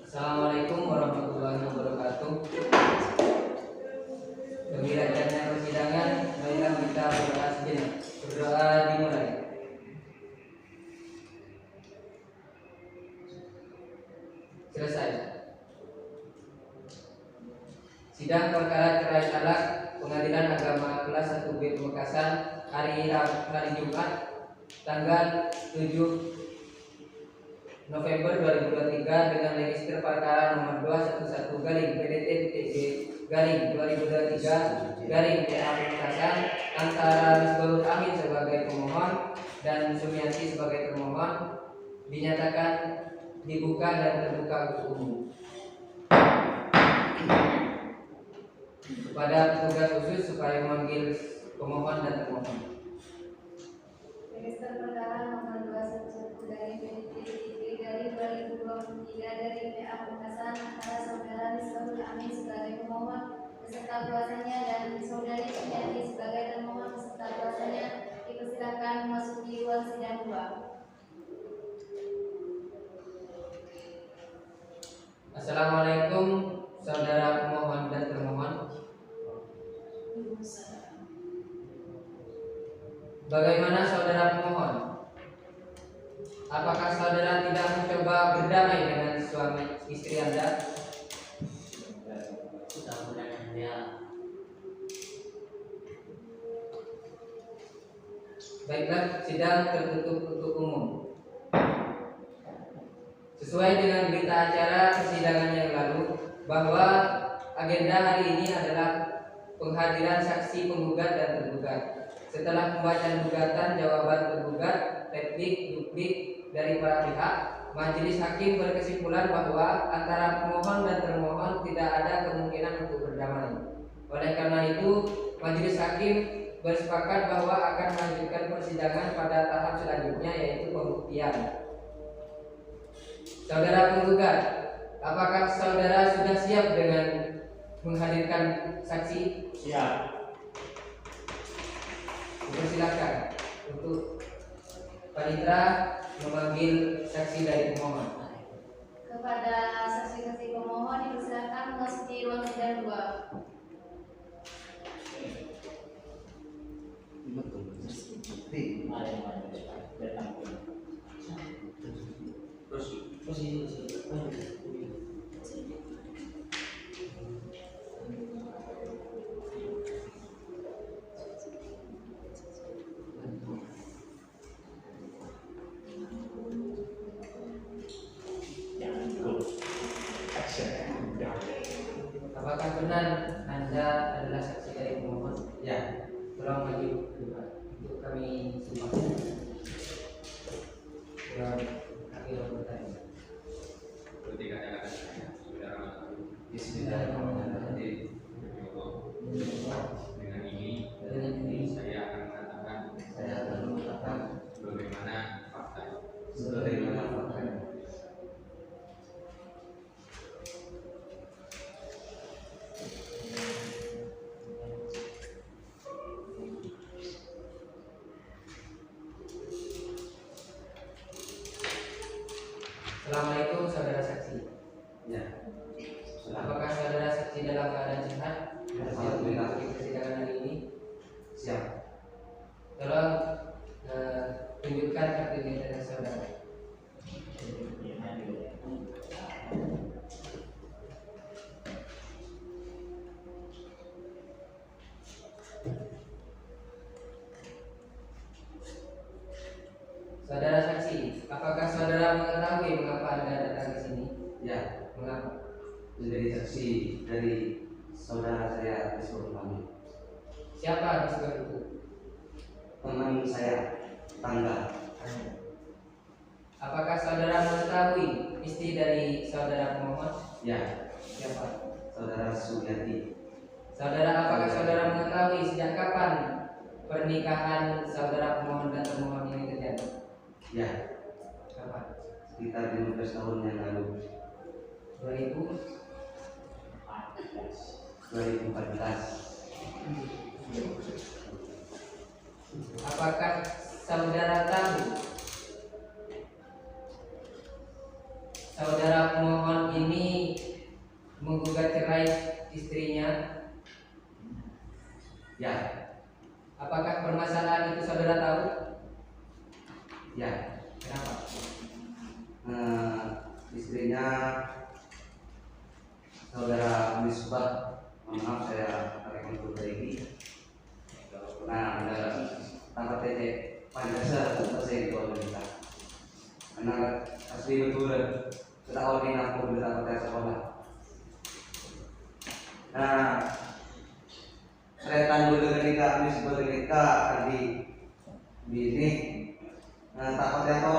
Assalamualaikum warahmatullahi wabarakatuh. Demi lancarnya persidangan, marilah kita berdoa sejenak. Berdoa dimulai. Selesai. Sidang perkara cerai talak Pengadilan Agama kelas 1B Pamekasan hari Jumat tanggal 7 November 2023 dengan register perkara nomor 211-PDT-2023-PA Pamekasan antara Misbahul Amin sebagai pemohon dan Sumiati sebagai termohon dinyatakan dibuka dan terbuka untuk umum. Kepada petugas khusus supaya memanggil pemohon dan termohon. Register perkara nomor 211-PDT-2023-PA Pamekasan antara saudara Misbahul Amin sebagai pemohon beserta kuasanya dan saudari Sumiati sebagai termohon beserta kuasanya dipersilakan memasuki ruang sidang 2. Assalamualaikum saudara pemohon dan termohon. Bagaimana saudara pemohon? Apakah saudara tidak mencoba berdamai dengan suami istri Anda? Baiklah, sidang tertutup untuk umum. Sesuai dengan berita acara persidangan yang lalu bahwa agenda hari ini adalah penghadiran saksi penggugat dan tergugat. Setelah pembacaan gugatan, jawaban tergugat, replik, duplik dari para pihak, majelis hakim berkesimpulan bahwa antara pemohon dan termohon tidak ada kemungkinan untuk berdamai. Oleh karena itu, majelis hakim bersepakat bahwa akan melanjutkan persidangan pada tahap selanjutnya, yaitu pembuktian. Saudara penggugat, apakah saudara sudah siap dengan menghadirkan saksi? Siap. Dipersilakan untuk Panitra memanggil saksi dari pemohon. Kepada saksi-saksi pemohon dipersilakan memasuki ruang sidang 2. Apakah benar Anda adalah saksi dari pemohon? Ya. Tolong maju untuk kami simak. Akhir bertanya. Seperti kata-kata saya, saudara Bismillahirrahmanirrahim. dengan ini saya akan mengatakan bagaimana fakta. Assalamualaikum saudara saksi. Ya. Apakah saudara saksi dalam keadaan sehat? Siap mengikuti persidangan hari ini? Siap. Tolong tunjukkan kartu identitas saudara. Saudara saksi, apakah saudara mengetahui mengapa Anda datang ke sini? Ya. Mengapa? Menjadi saksi dari saudara saya Misbahul Amin. Siapa Misbah itu? Teman saya, tangga. Apakah saudara mengetahui istri dari saudara pemohon? Ya. Siapa? Saudara Sumiati. Apakah saudara mengetahui sejak kapan pernikahan saudara pemohon dan termohon ini terjadi? Ya. Kapan? Sekitar 15 tahun yang lalu. 2014. Apakah saudara tahu saudara pemohon ini menikahi istrinya? Ya, Apakah permasalahan itu saudara tahu? ya. Kenapa? Istrinya saudara Misbah, maaf saya rekonstruksi. Nah, ada tanggal TC Pancasila selesai di kita. Karena asli betul kita ordin aku di tanggal sekolah. Nah, saya tanya dulu ketika Misbah ketika di ini. Nah, takutnya to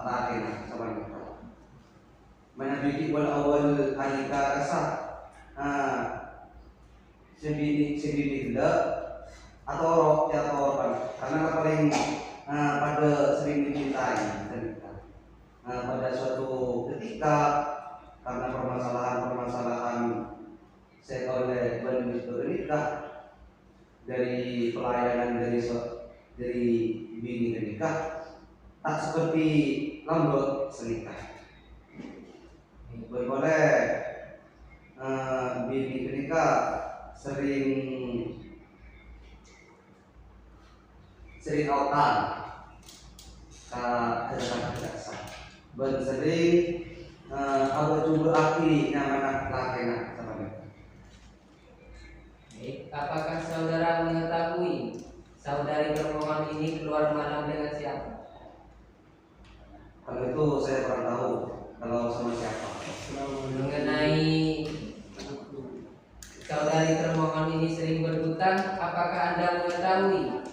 lakin sama kita. Mana bidik wal awal alika rasa. Sebidi gila atau roh ya korban karena paling pada sering dicintai kita. Pada suatu ketika karena permasalahan saya oleh benar nikah dari pelayanan dari bini ke nikah tak seperti lambat senikah. Boleh bini ke nikah sering autan kedatangan ben sering awak coba aki nyaman laki nak sama mereka. Apakah saudara mengetahui saudari termohon ini keluar malam dengan siapa? Kalau itu saya kurang tahu kalau sama siapa. Mengenai saudari termohon ini sering berhutang, apakah Anda mengetahui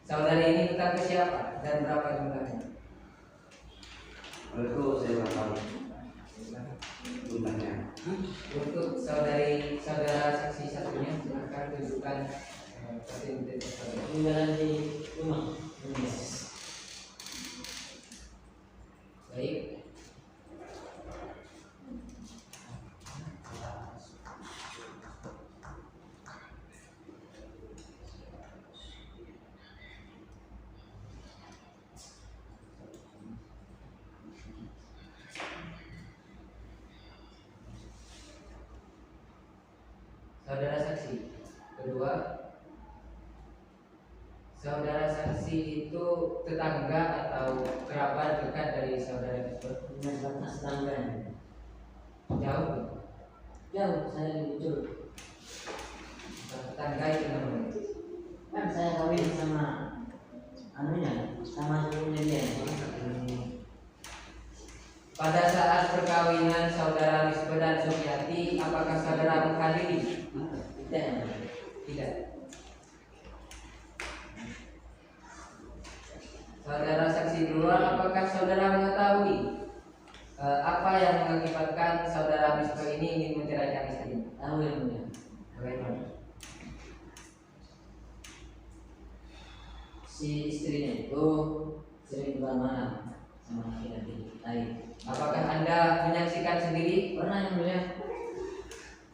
saudari ini hutang ke siapa dan berapa jumlahnya? Kalau itu saya kurang tahu jumlahnya. Untuk saudara saksi satunya, silakan tunjukkan sertifikat saudara. Tinggalan di rumah. Baik. Saudara saksi kedua, saudara saksi itu tetangga atau kerabat dekat dari saudara tersebut? Dengan batas tetangga. Jauh? Jauh saya muncul. Tetangga itu namanya. Kan saya kawin sama anunya, sama sepupunya dia. Pada saat perkawinan saudara Misbah dan Sumiati, apakah saudara menghadiri? Tidak. Tidak. Saudara saksi dua, apakah saudara mengetahui apa yang mengakibatkan saudara Misbah ini ingin menceraikan istrinya? Tahu yang mulia. Bagaimana? Si istrinya itu sering keluar malam sama laki-laki lain. Apakah Anda menyaksikan sendiri? Pernah yang mulia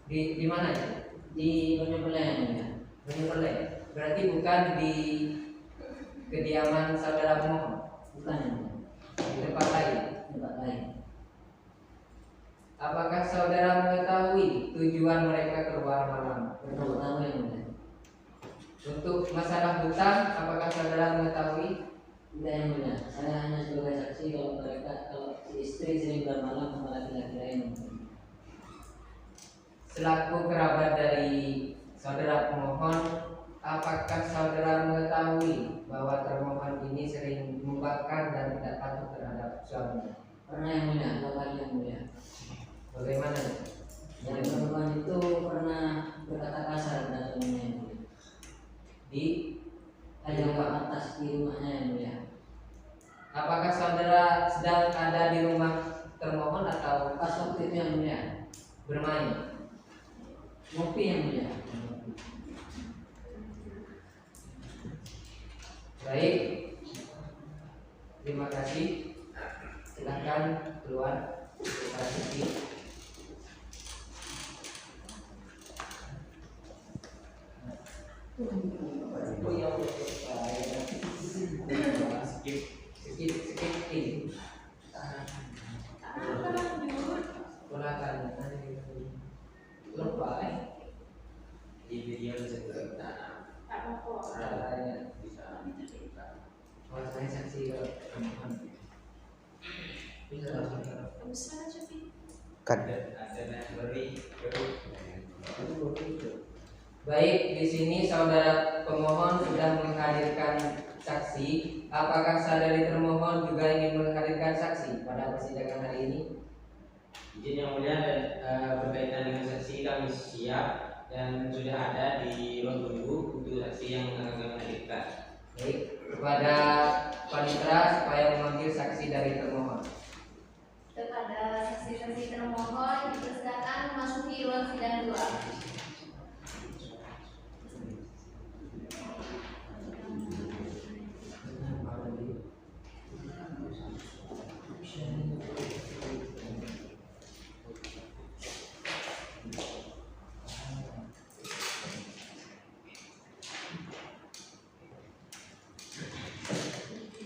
Di mana ya? di Banyuwangi yang mulia. Menyepelek. Berarti bukan di kediaman saudara pemohon, Bukan yang mulia. di tempat lain. Tempat lain. Apakah saudara mengetahui tujuan mereka keluar malam? Tahu yang mulia. Untuk masalah hutang, apakah saudara mengetahui? Tidak yang mulia. Saya hanya sebagai saksi kalau si istri sering keluar malam sama laki-laki lain. Selaku kerabat dari saudara pemohon, apakah saudara mengetahui bahwa termohon ini sering membangkang dan tidak patuh terhadap suaminya? Pernah yang mulia, dua kali yang mulia. Bagaimana? Yang perempuan itu pernah berkata kasar pada suaminya yang mulia. Di Ada ke atas di rumahnya yang mulia. apakah saudara sedang ada di rumah termohon atau Pas waktu itu yang mulia, bermain? ngopi yang mulia. Baik, terima kasih. Silakan keluar para saksi. Skip ini. Ponakan. lupa Di video disebut Tak pokok. caranya. bisa dibuka. Oh, saya saksi permohon. Bisa Bisa aja Pi. Ada yang beri Baik, di sini saudara pemohon sudah menghadirkan saksi. Apakah saudari termohon juga ingin menghadirkan saksi pada persidangan hari ini? Izin yang mulia berkaitan dengan saksi kami siap dan sudah ada di ruang tunggu untuk saksi yang akan kami hadirkan. Baik, kepada panitera supaya memanggil saksi dari termohon. Kepada saksi-saksi termohon dipersilakan memasuki ruang sidang 2.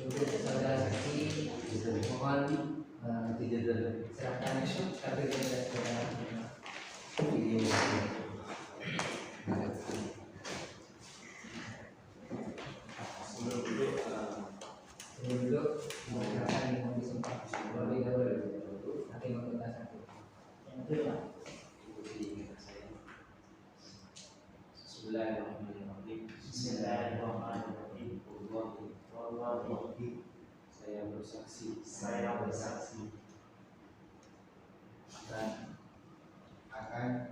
Untuk saudara saksi, mohon serahkan kartu identitas saudara. Sebelum duduk, silakan mohon disumpah terlebih dahulu. Hakim anggota satu. Bismillahirrahmanirrahim. Wallahi, saya bersaksi akan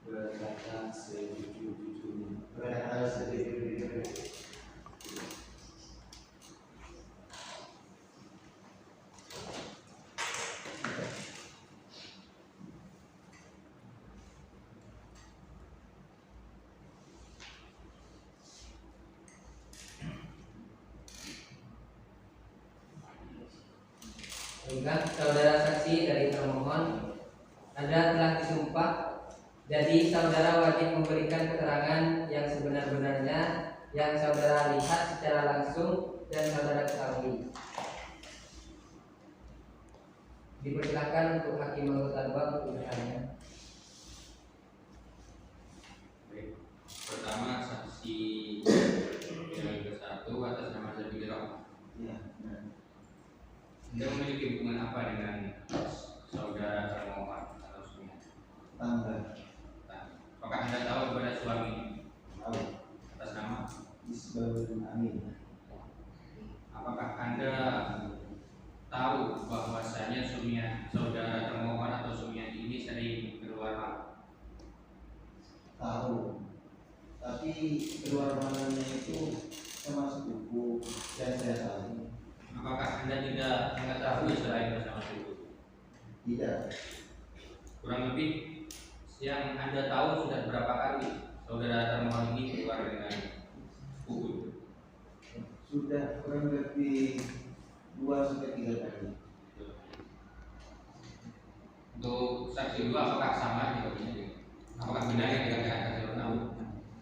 berkata sejujur-jujurnya. Baiklah, saudara saksi dari termohon, Anda telah disumpah, jadi saudara wajib memberikan keterangan yang sebenar-benarnya yang saudara lihat secara langsung dan saudara ketahui. Dipersilakan untuk hakim anggota 2 untuk bertanya. Baik. Pertama saksi yang ke-1 atas nama Zabidi Rahmat. Anda memiliki hubungan apa dengan saudara termohon atau suami? Tangga Apakah Anda tahu kepada suami tahu atas nama? Isbaul Amin. Apakah Anda tahu bahwasanya saudara termohon atau suami ini sering keluar malam? Tahu, tapi keluar malamnya itu termasuk buku yang saya tahu. Apakah Anda tidak mengetahui selain bersama ibu? Tidak, Kurang lebih yang Anda tahu sudah berapa kali saudara termohon ini keluar dengan buku? sudah kurang lebih 2-3 kali. Untuk saksi 2 apakah sama jawabannya? Apakah benar yang dikatakan saksi tahu?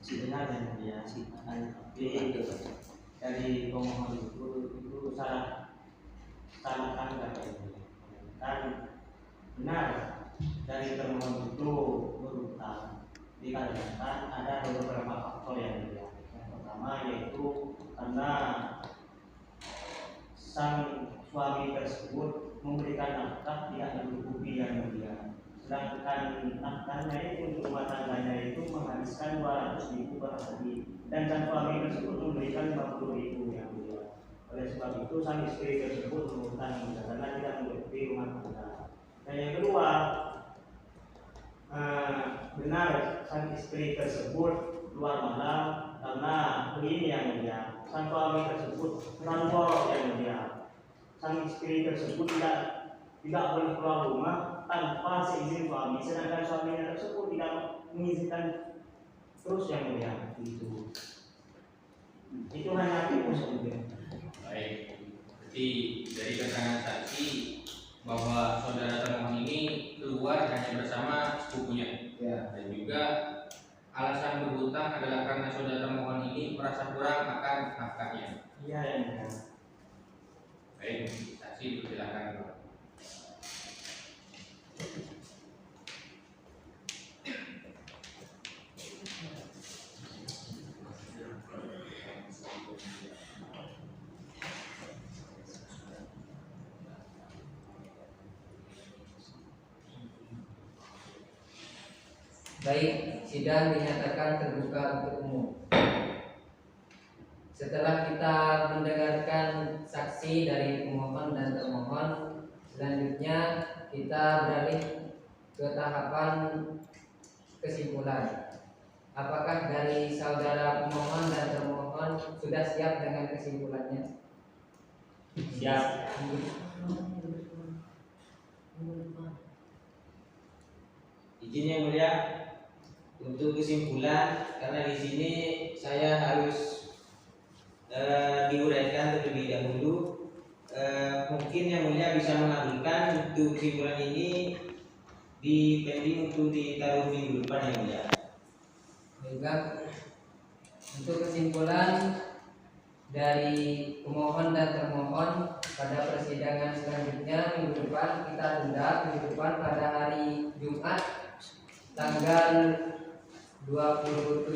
Sebenarnya ya dari pemohon itu salah tangkap kan benar dari termohon itu berutang dikarenakan ada beberapa faktor yang mulia. Yang pertama yaitu karena sang suami tersebut memberikan nafkah tidak mencukupi yang mulia, sedangkan nafkahnya itu untuk rumah tangganya itu menghabiskan 200.000 per hari dan sang suami tersebut memberikan 50.000 yang mulia. Oleh sebab itu sang istri tersebut berhutang karena tidak mencukupi rumah tangga. Dan yang kedua, benar sang istri tersebut keluar malam karena begini yang mulia, sang suami tersebut merantau yang mulia. Sang istri tersebut tidak boleh keluar rumah tanpa seizin suami, sedangkan suaminya tersebut tidak mengizinkan terus yang mulia. Itu hanya tipu saja. Baik. Jadi dari keterangan saksi bahwa saudara termohon ini keluar hanya bersama sepupunya, Ya, dan juga alasan berhutang adalah karena saudara termohon ini merasa kurang akan nafkahnya. Iya yang mulia. Baik, saksi dipersilakan. Baik, sidang dinyatakan terbuka untuk umum. Setelah kita mendengarkan saksi dari pemohon dan termohon, selanjutnya kita beralih ke tahapan kesimpulan. Apakah dari saudara pemohon dan termohon sudah siap dengan kesimpulannya? Siap. Izin yang mulia, untuk kesimpulan karena di sini saya harus diuraikan terlebih dahulu. Mungkin yang mulia bisa mengambilkan untuk kesimpulan ini di pending untuk ditaruh minggu depan yang mulia. Baiklah, untuk kesimpulan dari pemohon dan termohon pada persidangan selanjutnya minggu depan kita tunda minggu depan pada hari Jumat tanggal 27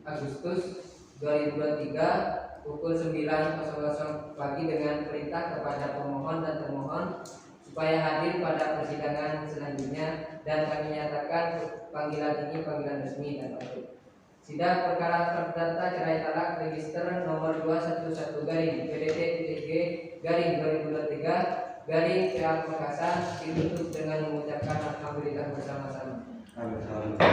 Agustus 2023 pukul 9.00 pagi dengan perintah kepada pemohon dan termohon supaya hadir pada persidangan selanjutnya dan kami nyatakan panggilan ini panggilan resmi dan patut. Sidang perkara perdata cerai talak register nomor 211 garing PDT-G garing 2023 garing PA Makassar ditutup dengan mengucapkan alhamdulillah bersama-sama. Alhamdulillah.